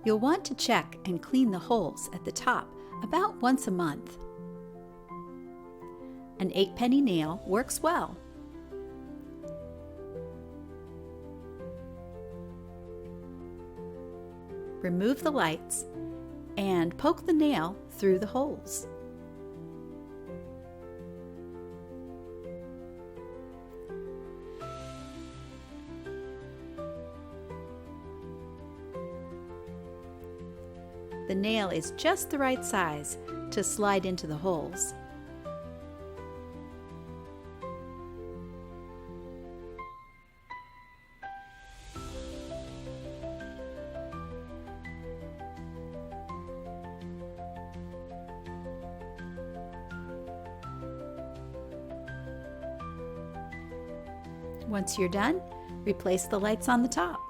You'll want to check and clean the holes at the top about once a month. An 8-penny nail works well. Remove the lights and poke the nail through the holes. The nail is just the right size to slide into the holes. Once you're done, replace the lights on the top.